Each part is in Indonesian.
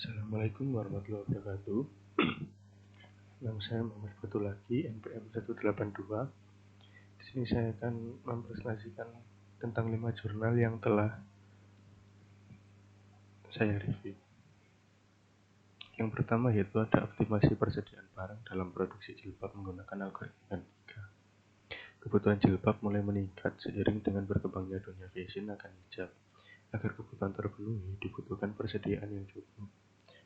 Assalamualaikum warahmatullahi wabarakatuh. Nama saya Muhammad Fatul lagi, NPM 182. Di sini saya akan mempresentasikan tentang 5 jurnal yang telah saya review. Yang pertama yaitu ada optimasi persediaan barang dalam produksi jilbab menggunakan algoritma 3. Kebutuhan jilbab mulai meningkat seiring dengan berkembangnya dunia fashion akan hijab. Agar kebutuhan terpenuhi, dibutuhkan persediaan yang cukup.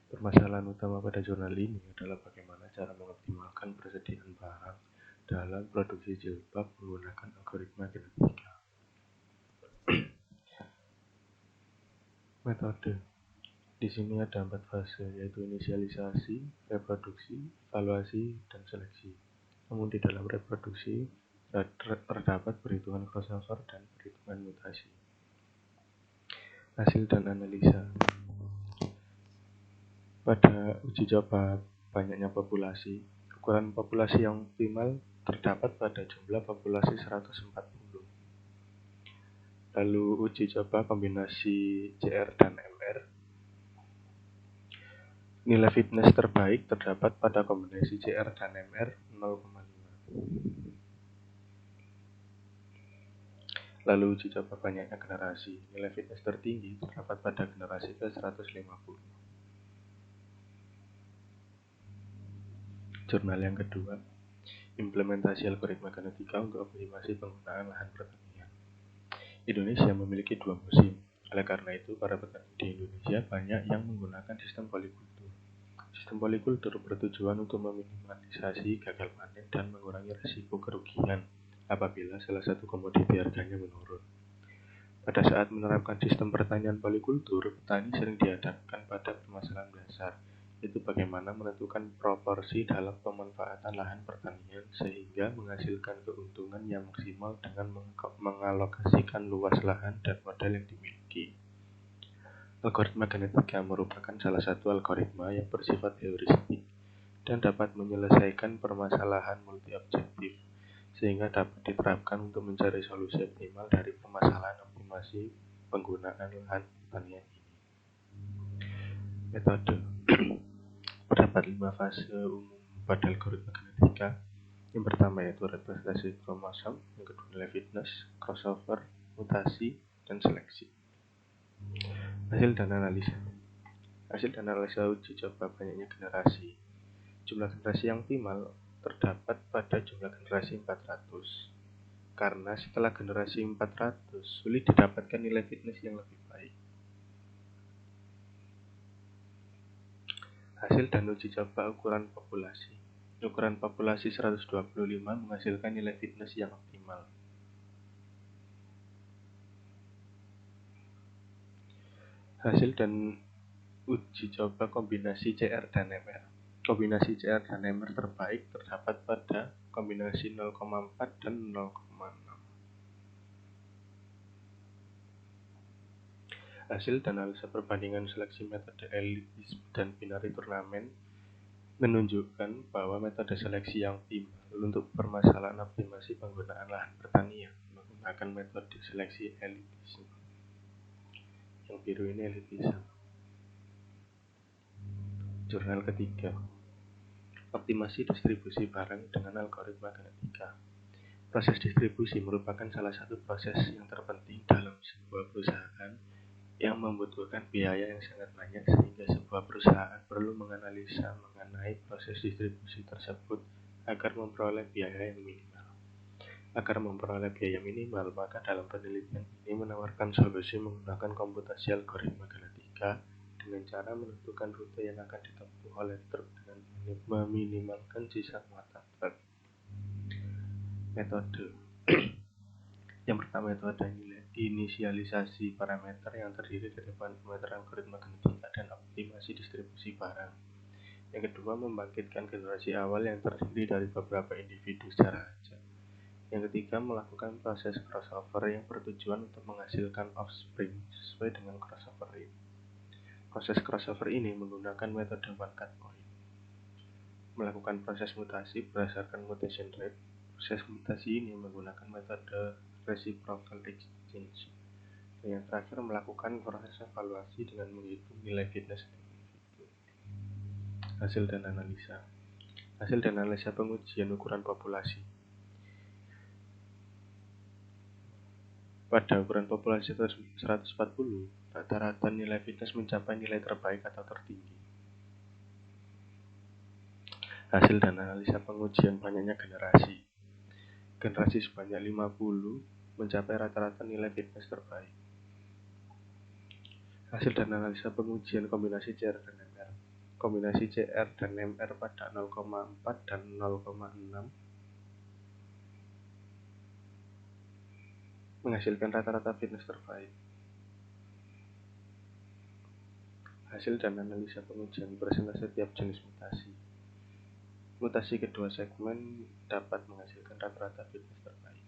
Permasalahan utama pada jurnal ini adalah bagaimana cara mengoptimalkan persediaan barang dalam produksi jilbab menggunakan algoritma genetika. Metode. Di sini ada 4 fase, yaitu inisialisasi, reproduksi, evaluasi, dan seleksi. Namun di dalam reproduksi terdapat perhitungan crossover dan perhitungan mutasi. Hasil dan analisa. Pada uji coba banyaknya populasi, ukuran populasi yang optimal terdapat pada jumlah populasi 140. Lalu uji coba kombinasi CR dan MR. Nilai fitness terbaik terdapat pada kombinasi CR dan MR 0,5. Lalu uji coba banyaknya generasi. Nilai fitness tertinggi terdapat pada generasi ke-150. Jurnal yang kedua, implementasi algoritma genetika untuk optimasi penggunaan lahan pertanian. Indonesia memiliki 2 musim. Oleh karena itu, para petani di Indonesia banyak yang menggunakan sistem polikultur. Sistem polikultur bertujuan untuk meminimalisasi gagal panen dan mengurangi risiko kerugian apabila salah satu komoditi harganya menurun. Pada saat menerapkan sistem pertanian polikultur, petani sering dihadapkan pada permasalahan dasar, yaitu bagaimana menentukan proporsi dalam pemanfaatan lahan pertanian sehingga menghasilkan keuntungan yang maksimal dengan mengalokasikan luas lahan dan modal yang dimiliki. Algoritma genetika merupakan salah satu algoritma yang bersifat heuristik dan dapat menyelesaikan permasalahan multi-objektif, sehingga dapat diterapkan untuk mencari solusi optimal dari permasalahan optimasi penggunaan lahan pertanian ini. Metode. Terdapat 5 fase umum pada algoritma genetika. Yang pertama yaitu representasi kromosom, yang kedua nilai fitness, crossover, mutasi, dan seleksi. Hasil dan analisa. Hasil dan analisa uji coba banyaknya generasi. Jumlah generasi yang optimal terdapat pada jumlah generasi 400. Karena setelah generasi 400 sulit didapatkan nilai fitness yang lebih baik. Hasil dan uji coba ukuran populasi. Ukuran populasi 125 menghasilkan nilai fitness yang optimal. Hasil dan uji coba kombinasi CR dan MR. Kombinasi CR dan MR terbaik terdapat pada kombinasi 0,4 dan 0,6. Hasil dan analisa perbandingan seleksi metode elitis dan binary turnamen menunjukkan bahwa metode seleksi yang optimal untuk permasalahan optimasi penggunaan lahan pertanian menggunakan metode seleksi elitisme. Yang biru ini elitisme. Jurnal ketiga, optimasi distribusi barang dengan algoritma genetika. Proses distribusi merupakan salah satu proses yang terpenting dalam sebuah perusahaan yang membutuhkan biaya yang sangat banyak, sehingga sebuah perusahaan perlu menganalisa mengenai proses distribusi tersebut agar memperoleh biaya yang minimal. Agar memperoleh biaya minimal, maka dalam penelitian ini menawarkan solusi menggunakan komputasi algoritma genetika dengan cara menentukan rute yang akan ditempuh oleh truk dengan meminimalkan sisa muatan truk. Metode. Yang pertama itu ada inisialisasi parameter yang terdiri dari parameter algoritma genetika dan optimasi distribusi barang. Yang kedua, membangkitkan generasi awal yang terdiri dari beberapa individu secara acak. Yang ketiga, melakukan proses crossover yang bertujuan untuk menghasilkan offspring sesuai dengan crossover rate. Proses crossover ini menggunakan metode one cut point. Melakukan proses mutasi berdasarkan mutation rate. Proses mutasi ini menggunakan metode reciprocal exchange. Dan yang terakhir, melakukan proses evaluasi dengan menghitung nilai fitness individu. Hasil dan analisa. Hasil dan analisa pengujian ukuran populasi. Pada ukuran populasi 140, rata-rata nilai fitness mencapai nilai terbaik atau tertinggi. Hasil dan analisa pengujian banyaknya generasi. Generasi sebanyak 50 mencapai rata-rata nilai fitness terbaik. Hasil dan analisa pengujian kombinasi CR dan MR. Kombinasi CR dan MR pada 0,4 dan 0,6 menghasilkan rata-rata fitness terbaik. Hasil dan analisa pengujian persentase tiap jenis mutasi. Mutasi kedua segmen dapat menghasilkan rata-rata fitness terbaik.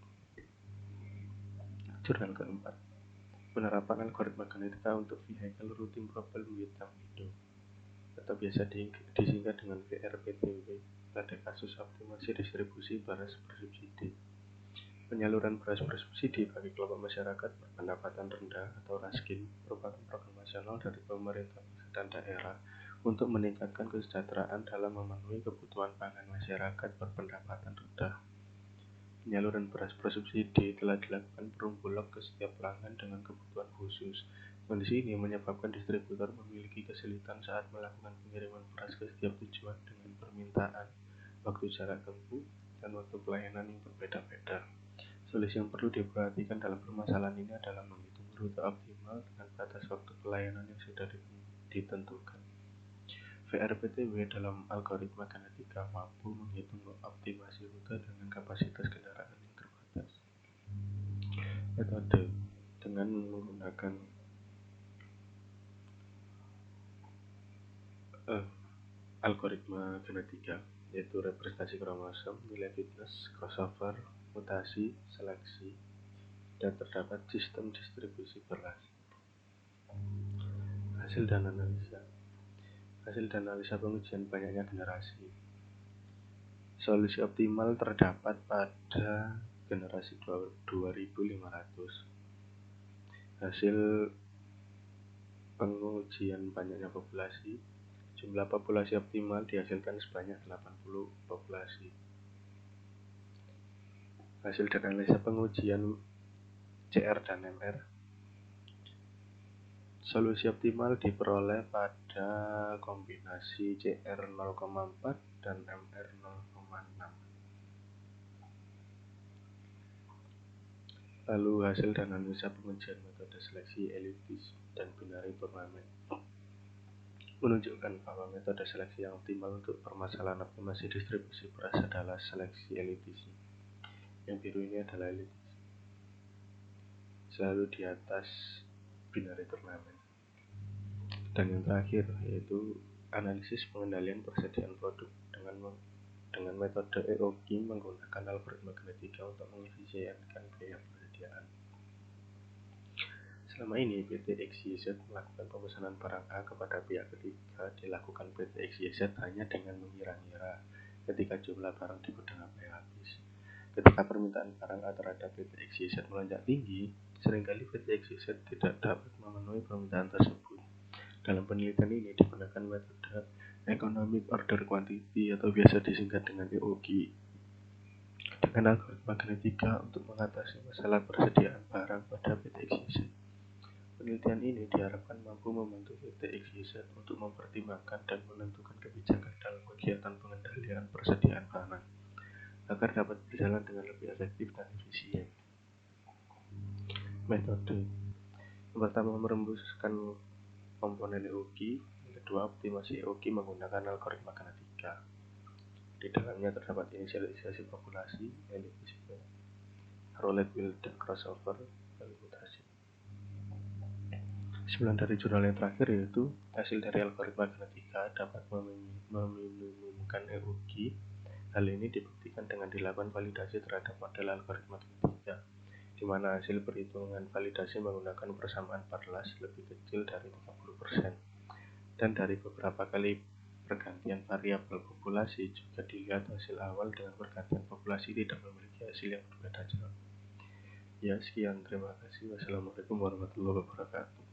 Jurnal keempat. Penerapan algoritma genetika untuk vehicle routing problem with window atau biasa disingkat dengan VRPTW pada kasus optimasi distribusi beras bersubsidi. Penyaluran beras bersubsidi bagi kelompok masyarakat berpendapatan rendah atau raskin merupakan program nasional dari pemerintah pusat dan daerah untuk meningkatkan kesejahteraan dalam memenuhi kebutuhan pangan masyarakat berpendapatan rendah. Penyaluran beras bersubsidi telah dilakukan perum bulog ke setiap pelanggan dengan kebutuhan khusus. Kondisi ini menyebabkan distributor memiliki kesulitan saat melakukan pengiriman beras ke setiap tujuan dengan permintaan, waktu jarak tempuh, dan waktu pelayanan yang berbeda-beda. Solusi yang perlu diperhatikan dalam permasalahan ini adalah menghitung rute optimal dengan batas waktu pelayanan yang sudah ditentukan. VRPTW dalam algoritma genetika mampu menghitung optimasi rute dengan kapasitas kendaraan yang terbatas. Metode dengan menggunakan algoritma genetika yaitu representasi kromosom, nilai fitness, crossover, mutasi, seleksi, dan terdapat sistem distribusi beras. Hasil dan analisa. Hasil dan analisa pengujian banyaknya generasi. Solusi optimal terdapat pada generasi 2500. Hasil pengujian banyaknya populasi. Jumlah populasi optimal dihasilkan sebanyak 80 populasi. Hasil dan analisa pengujian CR dan MR. Solusi optimal diperoleh pada kombinasi CR 0,4 dan MR 0,6. Lalu hasil dan analisa pengujian metode seleksi elitis dan binary turnamen menunjukkan bahwa metode seleksi yang optimal untuk permasalahan optimasi distribusi beras adalah seleksi elitis. Yang biru ini adalah elitis. Selalu di atas binary turnamen. Dan yang terakhir yaitu analisis pengendalian persediaan produk dengan metode EOGI menggunakan algoritma genetika untuk mengefisienkan biaya persediaan. Selama ini PT XYZ melakukan pemesanan barang A kepada pihak ketiga dilakukan PT XYZ hanya dengan mengira-ngira ketika jumlah barang di gudang sampai habis. Ketika permintaan barang A terhadap PT XYZ melonjak tinggi, seringkali PT XYZ tidak dapat memenuhi permintaan tersebut. Dalam penelitian ini digunakan metode Economic Order Quantity atau biasa disingkat dengan EOQ dengan algoritma genetika untuk mengatasi masalah persediaan barang pada PT XYZ. Penelitian ini diharapkan mampu membantu PT XYZ untuk mempertimbangkan dan menentukan kebijakan dalam kegiatan pengendalian persediaan barang agar dapat berjalan dengan lebih efektif dan efisien. Metode yang pertama merembuskan komponen EOQ, yang kedua optimasi EOQ menggunakan algoritma genetika. Di dalamnya terdapat inisialisasi populasi, elitisme, roulette wheel, dan crossover, lalu mutasi. Kesimpulan dari jurnal yang terakhir yaitu hasil dari algoritma genetika dapat meminimumkan EOQ. Hal ini dibuktikan dengan dilakukan validasi terhadap model algoritma genetika, di mana hasil perhitungan validasi menggunakan persamaan Barlas lebih kecil dari 30%. Dan dari beberapa kali pergantian variabel populasi juga dilihat hasil awal dengan pergantian populasi tidak memiliki hasil yang berbeda jauh. Ya, sekian. Terima kasih. Wassalamualaikum warahmatullahi wabarakatuh.